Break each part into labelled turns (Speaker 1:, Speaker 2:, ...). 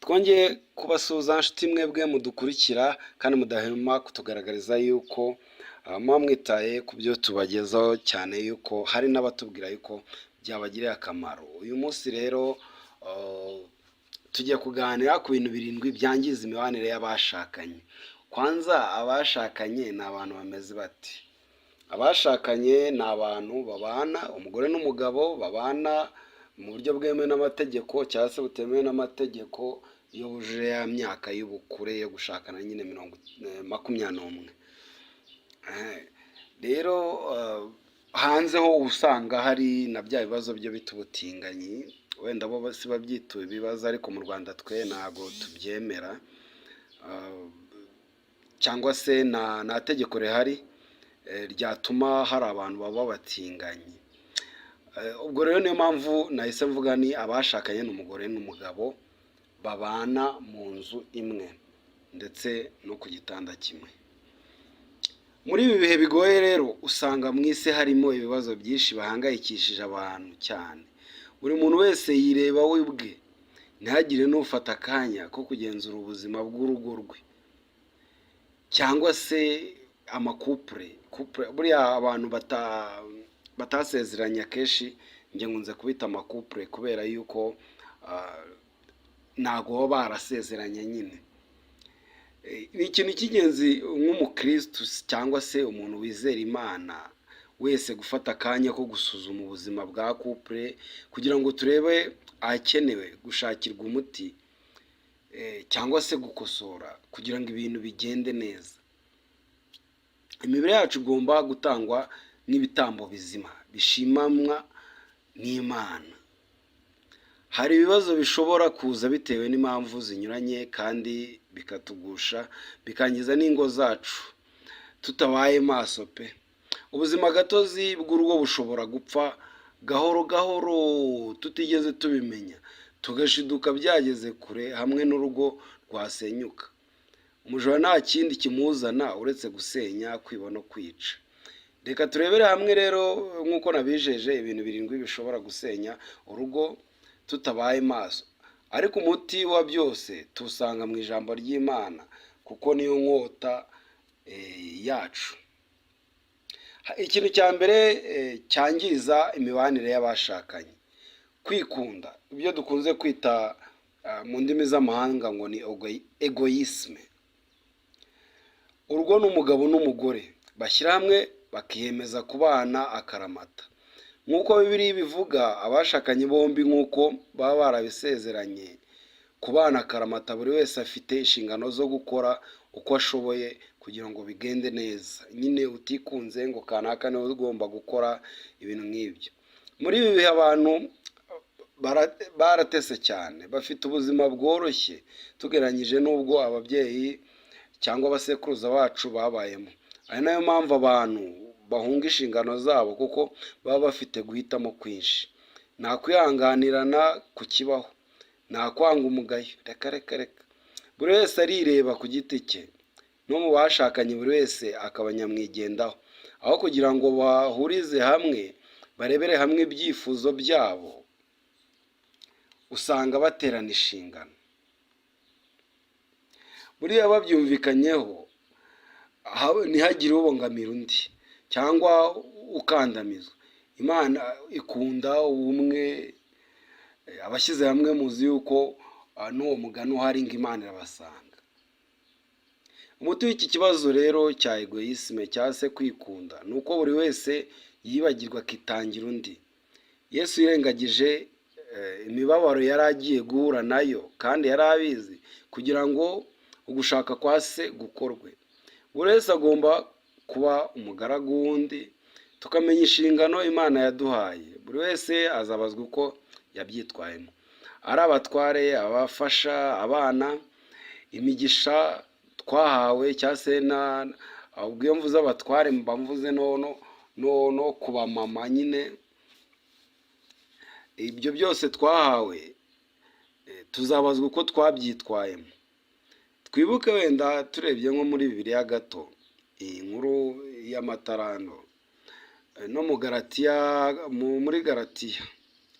Speaker 1: twongeye kubasuhuza nshuti mwebwe mudukurikira kandi mudahema kutugaragariza yuko muba mwitaye ku byo tubagezaho, cyane yuko hari n'abatubwira yuko byabagiriye akamaro. Uyu munsi rero tugiye kuganira ku bintu 7 byangiza imibanire y'abashakanye. Kwanza, abashakanye ni abantu bameze bati? Abashakanye ni abantu babana, umugore n'umugabo babana mu buryo bwemewe n'amategeko cyangwa se butemewe n'amategeko iyo bujuje ya myaka y'ubukure yo gushakana nyine 21. Rero hanze ho usanga hari na bya bibazo byo bita ubutinganyi, wenda bo basi babyituye ibibazo, ariko mu Rwanda twe ntago tubyemera, cyangwa se nta tegeko rihari ryatuma hari abantu baba batinganye. Ubwo rero niyo mpamvu nahise mvuga ni abashakanye n'umugore n'umugabo babana mu nzu imwe ndetse no ku gitanda kimwe. Muri ibi bihe bigoye rero usanga mu isi harimo ibibazo byinshi bahangayikishije abantu cyane. Buri muntu wese yireba we ubwe, ntihagire n'ufata akanya ko kugenzura ubuzima bw'urugo rwe, cyangwa se amakupure. Buriya abantu batasezeranye akenshi njye nkunze kubita amakupure, kubera yuko ntago baba barasezeranye nyine. Ni ikintu cy'ingenzi nk'umukristo cyangwa se umuntu wizera Imana wese gufata akanya ko gusuzuma ubuzima bwa kupure, kugira ngo turebe ahakenewe gushakirwa umuti cyangwa se gukosora kugira ngo ibintu bigende neza. Imibiri yacu igomba gutangwa n'ibitambo bizima bishimamwa n'Imana. Hari ibibazo bishobora kuza bitewe n'impamvu zinyuranye kandi bikatugusha, bikangiza n'ingo zacu tutabaye maso pe. Ubuzima gatozi bw'urugo bushobora gupfa gahoro gahoro tutigeze tubimenya, tugashiduka byageze kure, hamwe n'urugo rwasenyuka. Umujura nta kindi kimuzana uretse gusenya, kwiba no kwica. Reka turebere hamwe rero, nk'uko nabijeje, ibintu 7 bishobora gusenya urugo tutabaye maso. Ariko umuti wa byose tusanga mu ijambo ry'Imana, kuko niyo nkota yacu. Ikintu cya mbere cyangiza imibanire y'abashakanye: kwikunda, ibyo dukunze kwita mu ndimi z'amahanga ngo ni egoisme. Urugo n'umugabo n'umugore bashyira hamwe bakiyemeza kubana akaramata. Nk'uko Bibiliya bivuga, abashakanye bombi nk'uko baba barabisezeranye kubana akaramata, buri wese afite inshingano zo gukora uko ashoboye kugira ngo bigende neza. Nyine utikunze ngo kanaka niwe ugomba gukora ibintu nk'ibyo. Muri ibi bihe abantu baratese cyane, bafite ubuzima bworoshye tugereranyije n'ubwo ababyeyi cyangwa abasekuruza bacu babayemo. Ari nayo mpamvu abantu bahunga inshingano zabo, kuko baba bafite guhitamo kwinshi. Nta kwihanganirana ku kibaho, nta kwanga umugayo, reka. Buri wese arireba ku giti cye, no mu bashakanye buri wese akaba nyamwigendaho. Aho kugira ngo bahurize hamwe barebere hamwe ibyifuzo byabo, usanga baterana inshingano. Buriya babyumvikanyeho ntihagire ubongamira undi cyangwa ukandamizwa. Imana ikunda ubumwe, abashyize hamwe muzi yuko n'uwo mugani uhari ngo Imana irabasanga. Umuti w'iki kibazo rero cya egoisme cyangwa se kwikunda ni uko buri wese yibagirwa akitangira undi. Yesu yirengagije imibabaro yari agiye guhura nayo kandi yari abizi, kugira ngo ugushaka kwa se gukorwe. Buri wese agomba kuba umugaragu w'undi, tukamenya inshingano Imana yaduhaye. Buri wese azabazwa uko yabyitwayemo, ari abatware, abafasha abana, imigisha twahawe cyangwa se ubwo iyo mvuze abatware mba mvuze no kuba mama nyine. Ibyo byose twahawe tuzabazwa uko twabyitwayemo. Twibuke wenda turebye nko muri Bibiliya gato, iyi nkuru y'amatarano no muri Galatiya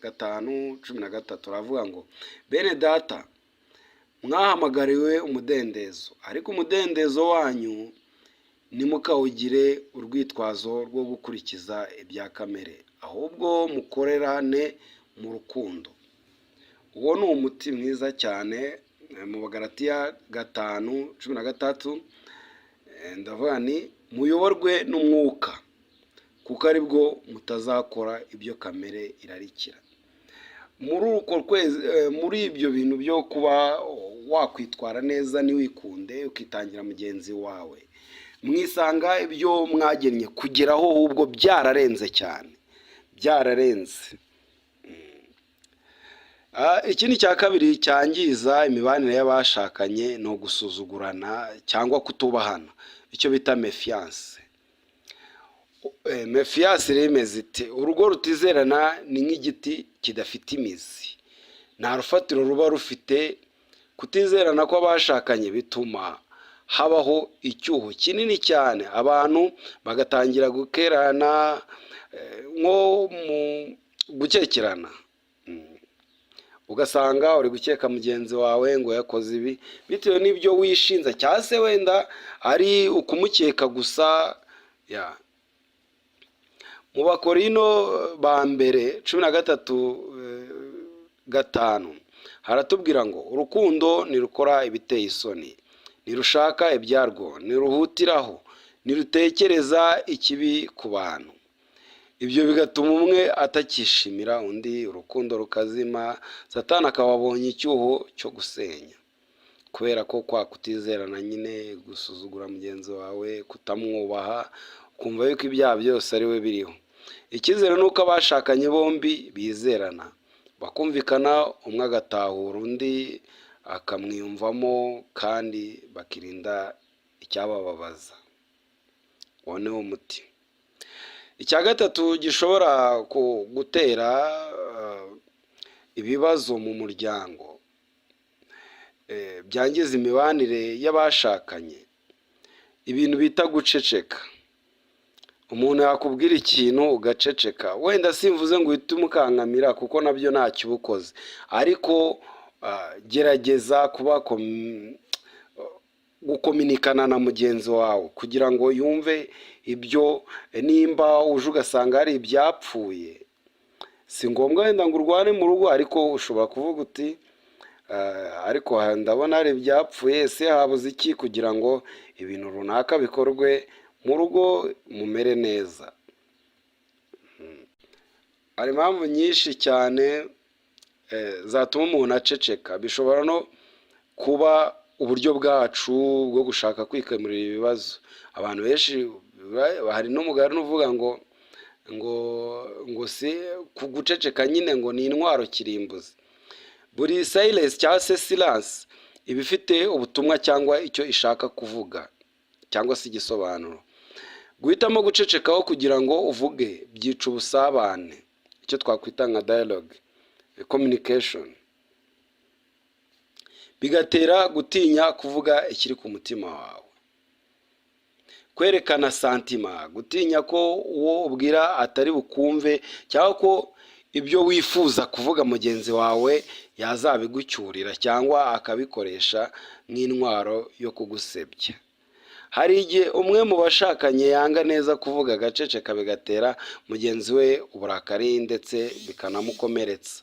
Speaker 1: 5:13 ravuga ngo, bene data mwahamagariwe umudendezo, ariko umudendezo wanyu ntimukawugire urwitwazo rwo gukurikiza ibya kamere, ahubwo mukorerane mu rukundo. Uwo ni umuti mwiza cyane mu Bagalatiya 5:16, ndavuga ni muyoborwe n'umwuka, kuko ari bwo mutazakora ibyo kamere irarikira. Muri ibyo bintu byo kuba wakwitwara neza ntiwikunde ukitangira mugenzi wawe, mwisanga ibyo mwagennye kugeraho ahubwo byararenze cyane, byararenze. Ikindi cya kabiri cyangiza imibanire y'abashakanye ni ugusuzugurana cyangwa kutubahana, icyo bita mefiance. Mefiance remeze ite? Urugo rutizerana ni nk'igiti kidafite imizi, nta rufatiro ruba rufite. Kutizerana kw'abashakanye bituma habaho icyuho kinini cyane, abantu bagatangira gukerana nko mu gukekerana. Ugasanga uri gukeka mugenzi wawe ngo yakoze ibi bitewe n'ibyo wishinza, cyangwa se wenda ari ukumukeka gusa. Mu Bakorino ba mbere 13:5 haratubwira ngo urukundo ntirukora ibiteye isoni, ntirushaka ibyarwo, ntiruhutiraho, ntirutekereza ikibi ku bantu. Ibyo bigatuma umwe atakishimira undi, urukundo rukazima, Satani akaba abonye icyuho cyo gusenya. Kubera ko kwa kutizerana nyine, gusuzugura mugenzi wawe, kutamwubaha, ukumva yuko ibyaha byose ari we biriho. Icyizere ni uko abashakanye bombi bizerana, bakumvikana, umwe agatahura undi akamwiyumvamo, kandi bakirinda icyabababaza. Uwo ni wo muti. Icya gatatu gishobora gutera ibibazo mu muryango, byangiza imibanire y'abashakanye, ibintu bita guceceka. Umuntu yakubwira ikintu ugaceceka, wenda simvuze ngo uhite umukankamira kuko nabyo ntacyo ubukoze, ariko gerageza gukominikana na mugenzi wawe kugira ngo yumve ibyo. Nimba uje ugasanga hari ibyapfuye, si ngombwa wenda ngo urwane mu rugo, ariko ushobora kuvuga uti ariko ndabona hari ibyapfuye, ese habuze iki kugira ngo ibintu runaka bikorwe mu rugo mumere neza. Hari impamvu nyinshi cyane zatuma umuntu aceceka. Bishobora no kuba uburyo bwacu bwo gushaka kwikemurira ibibazo. Abantu benshi, hari n'umugani uvuga ngo si guceceka nyine ngo ni intwaro kirimbuzi. Buri silence cyangwa se silence iba ifite ubutumwa cyangwa icyo ishaka kuvuga, cyangwa se igisobanuro. Guhitamo gucecekaho kugira ngo uvuge byica ubusabane, icyo twakwita nka dialogue, communication. Bigatera gutinya kuvuga ikiri ku mutima wawe, kwerekana santima, gutinya ko uwo ubwira atari bukumve, cyangwa ko ibyo wifuza kuvuga mugenzi wawe yazabigucyurira cyangwa akabikoresha nk'intwaro yo kugusebya. Hari igihe umwe mu bashakanye yanga neza kuvuga agaceceka, bigatera mugenzi we uburakari ndetse bikanamukomeretsa.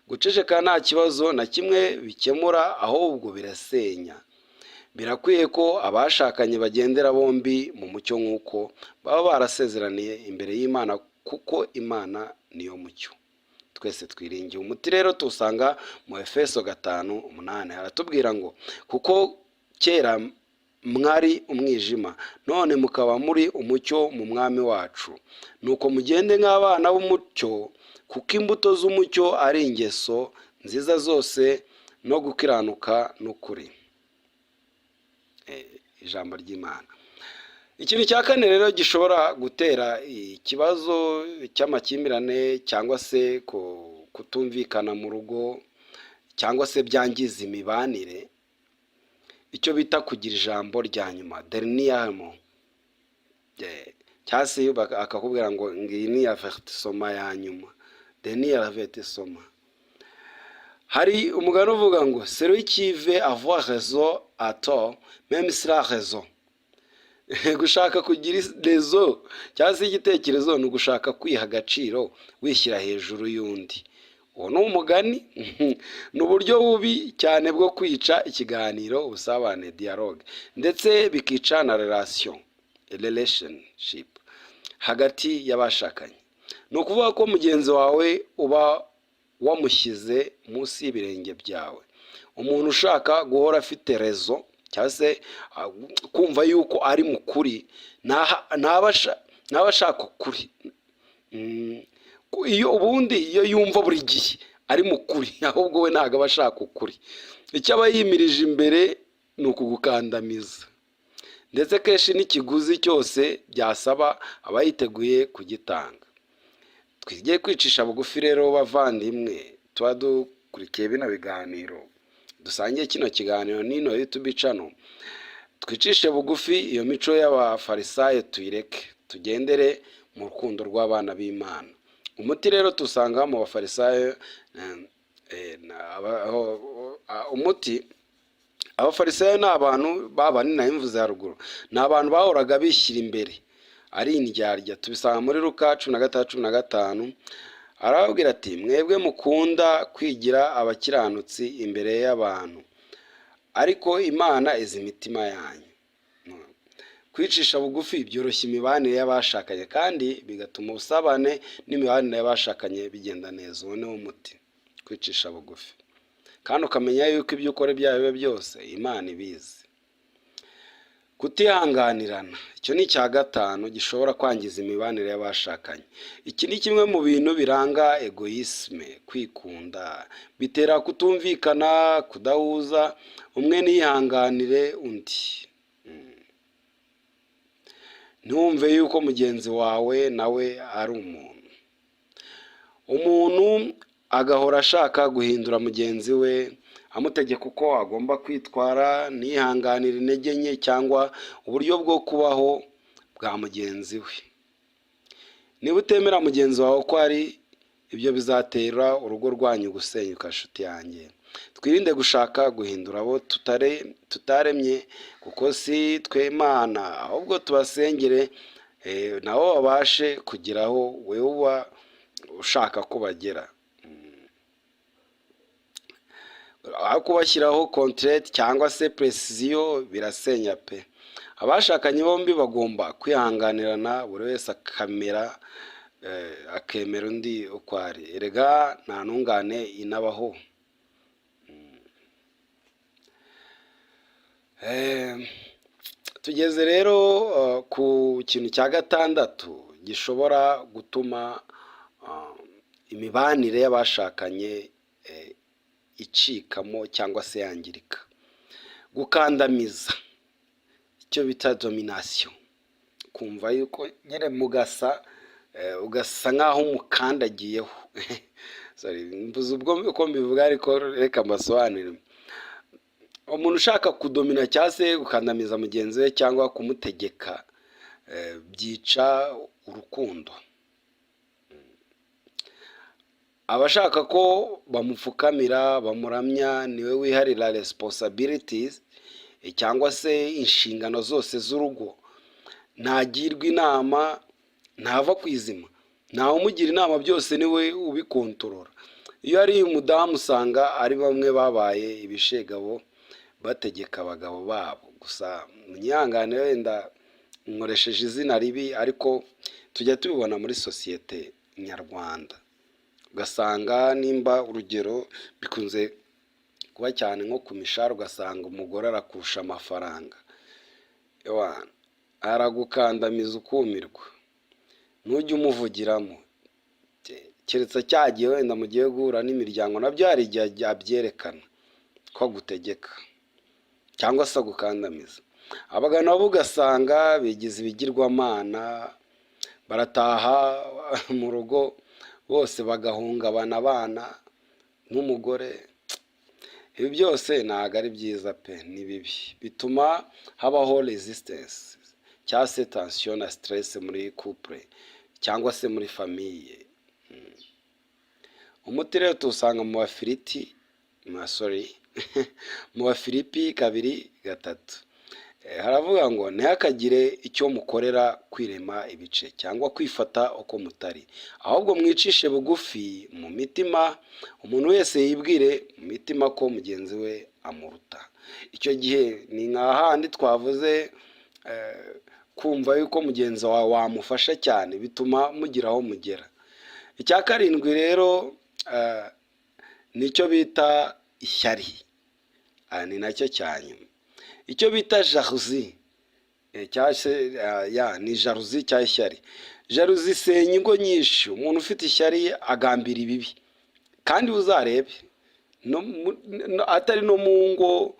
Speaker 1: Guceceka nta kibazo na kimwe bikemura, ahubwo birasenya. Birakwiye ko abashakanye bagendera bombi mu mucyo nk'uko baba barasezeraniye imbere y'Imana, kuko Imana niyo mucyo. Twese twiringiye umuti. Rero tusanga mu Efeso 5:8 haratubwira ngo kuko kera mwari umwijima, none mukaba muri umucyo mu mwami wacu. Nuko mugende nk'abana b'umucyo, kuko imbuto z'umucyo ari ingeso nziza zose no gukiranuka n'ukuri. Ijambo ry'Imana. Ikintu cya kane rero gishobora gutera ikibazo cy'amakimbirane cyangwa se kutumvikana mu rugo, cyangwa se byangiza imibanire, icyo bita kugira ijambo rya nyuma, dernier mot. Cyangwa se akakubwira ngo ngiyi ni avertissement ya nyuma, dernier avertissement. hari umugani uvuga ngo celui qui veut avoir raison à tort même si la raison. Gushaka kugira rezo cyangwa se igitekerezo ni ugushaka kwiha agaciro wishyira hejuru y'undi. Uwo ni umugani ni uburyo bubi cyane bwo kwica ikiganiro, ubusabane, dialogue, ndetse bikica na relationship hagati y'abashakanye. Ni ukuvuga ko mugenzi wawe uba wamushyize munsi y'ibirenge byawe. Umuntu ushaka guhora afite rezo cyangwa se kumva yuko ari mukuri ntabashaka ukuri. Iyo yumva buri gihe ari mukuri, ahubwo we ntabwo aba ashaka ukuri. Icyo aba yimirije imbere ni ukugukandamiza, ndetse kenshi n'ikiguzi cyose byasaba aba yiteguye kugitanga. Twigiye kwicisha bugufi rero bavandimwe, tuba dukurikiye bino biganiro, dusangiye kino kiganiro n'ino YouTube channel. Twicishe bugufi iyo mico y'abafarisayo tuyireke, tugendere mu rukundo rw'abana b'Imana. Umuti rero tusanga mu bafarisayo, umuti abafarisayo ni abantu babani na imvuze haruguru, ni abantu bahoraga bishyira imbere ari indyarya. Tubisanga muri Luka 16:15. Arababwira ati mwebwe mukunda kwigira abakiranutsi imbere y'abantu, ariko Imana izi imitima yanyu. Kwicisha bugufi byoroshya imibanire y'abashakanye kandi bigatuma ubusabane n'imibanire y'abashakanye bigenda neza. Uwo ni wo muti, kwicisha bugufi, kandi ukamenya yuko ibyo ukora ibyawe byose Imana ibizi. Kutihanganirana, icyo ni icya gatanu gishobora kwangiza imibanire y'abashakanye. Iki ni kimwe mu bintu biranga egoisme, kwikunda, bitera kutumvikana, kudahuza, umwe ntiyihanganire undi. Ntumve yuko mugenzi wawe nawe ari umuntu. Umuntu agahora ashaka guhindura mugenzi we, amutegeka uko agomba kwitwara, ntiyihanganire intege nke cyangwa uburyo bwo kubaho bwa mugenzi we. Niba utemera mugenzi wawe ko ari, ibyo bizatera urugo rwanyu gusenyuka. Nshuti yanjye, twirinde gushaka guhindura abo tutaremye, kuko si twe Imana, ahubwo tubasengere nabo babashe kugeraho wewe uba ushaka ko bagera. Aho kubashyiraho contrainte cyangwa se precision birasenya pe. Abashakanye bombi bagomba kwihanganirana, buri wese akemera undi uko ari. Erega nta ntungane inabaho. Tugeze rero ku kintu cya gatandatu gishobora gutuma imibanire y'abashakanye icikamo cyangwa se yangirika. Gukandamiza, icyo bita domination. Kumva yuko nyine ugasa nkaho umukandagiyeho. Mvuze ubwo uko mbivuga, ariko reka mbasobanurire. Umuntu ushaka kudomina cyangwa se gukandamiza mugenzi we cyangwa kumutegeka, byica urukundo. Abashaka ko bamupfukamira, bamuramya, niwe wiharira responsibilities cyangwa se inshingano zose z'urugo. Ntagirwa inama, ntava ku izima, ntawe umugira inama, byose niwe ubikontorora. Iyo ari umudamu usanga ari bamwe babaye ibishegabo bategeka abagabo babo. Gusa munyihangane wenda nkoresheje izina ribi, ariko tujya tubibona muri sosiyete nyarwanda. Ugasanga nimba urugero bikunze kuba cyane nko ku mishahara, ugasanga umugore arakurusha amafaranga, aragukandamiza ukumirwa, ntujye umuvugiramo. Keretse cyagiye wenda mugiye guhura n'imiryango, nabyo hari igihe abyerekana ko agutegeka cyangwa se agukandamiza. Abagabo nabo ugasanga bigize ibigirwamana, barataha mu rugo bose bagahungabana abana n'umugore. Ibi byose ntabwo ari byiza pe, ni bibi. Bituma habaho resistance cyangwa se tension na stress muri couple cyangwa se muri famille. Umuti rero tuwusanga mu bafiriti sorry mu Bafilipi 2:3 haravuga ngo ntihakagire icyo mukorera kwirema ibice cyangwa kwifata uko mutari, ahubwo mwicishe bugufi mu mitima, umuntu wese yibwire mu mitima ko mugenzi we amuruta. Icyo gihe ni nk'ahandi twavuze kumva yuko mugenzi wawe wamufasha cyane bituma mugira aho mugera. Icya karindwi rero nicyo bita ishyari, ni nacyo cyanyuma. Icyo bita jalousie ni jalousie cyangwa ishyari. Jalousie isenya ingo nyinshi. Umuntu ufite ishyari agambira ibibi, kandi uzarebe atari no mu ngo,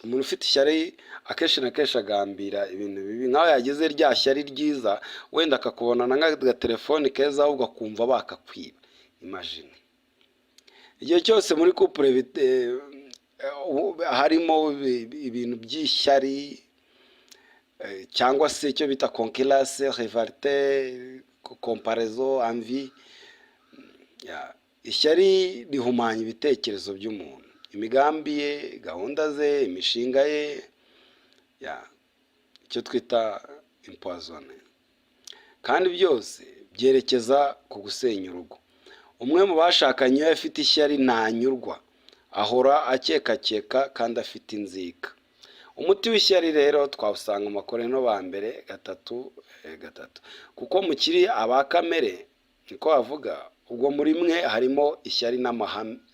Speaker 1: umuntu ufite ishyari akenshi na kenshi agambira ibintu bibi. Nkaho yagize rya shyari ryiza, wenda akakubonana nk'agatelefoni keza ahubwo akumva bakakwiba. Imagine igihe cyose muri couple harimo ibintu by'ishyari cyangwa se icyo bita concurrence, rivalité, comparaison, envie. Ishyari rihumanya ibitekerezo by'umuntu, imigambi ye, gahunda ze, imishinga ye, icyo twita empoisonné. Kandi byose byerekeza ku gusenya urugo. Umwe mu bashakanye iyo afite ishyari ntanyurwa, ahora akekakeka kandi afite inzika. Umuti w'ishyari rero twawusanga mu Bakorinto ba mbere 3:3, kuko mukiri aba kamere niko bavuga, ubwo muri mwe harimo ishyari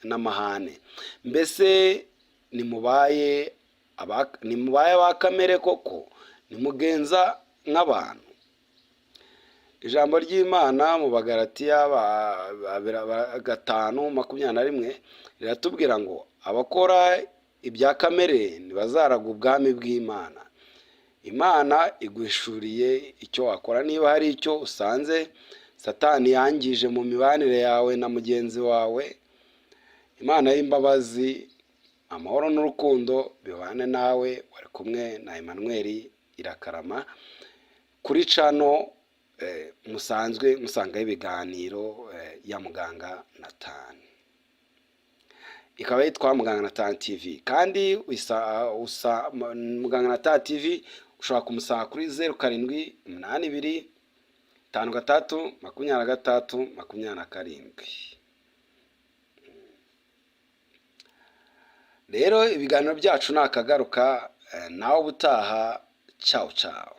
Speaker 1: n'amahane. Mbese nimubaye aba kamere koko, nimugenza nk'abantu. Ijambo ry'Imana mu Bagalatiya 5:21 riratubwira ngo abakora ibya kamere ntibazaraga ubwami bw'Imana. Imana iguhishuriye icyo wakora. Niba hari icyo usanze Satani yangije mu mibanire yawe na mugenzi wawe, Imana y'imbabazi, amahoro n'urukundo bibane nawe. Wari kumwe na Emmanuel Irakarama kuri cano musanzwe musangaho ibiganiro ya Muganga Nathan. Ikaba yitwa Muganga Nathan TV, kandi Muganga Nathan TV ushobora kumusanga kuri 0782532327. Rero ibiganiro byacu nakagaruka nawe ubutaha. Ciao ciao.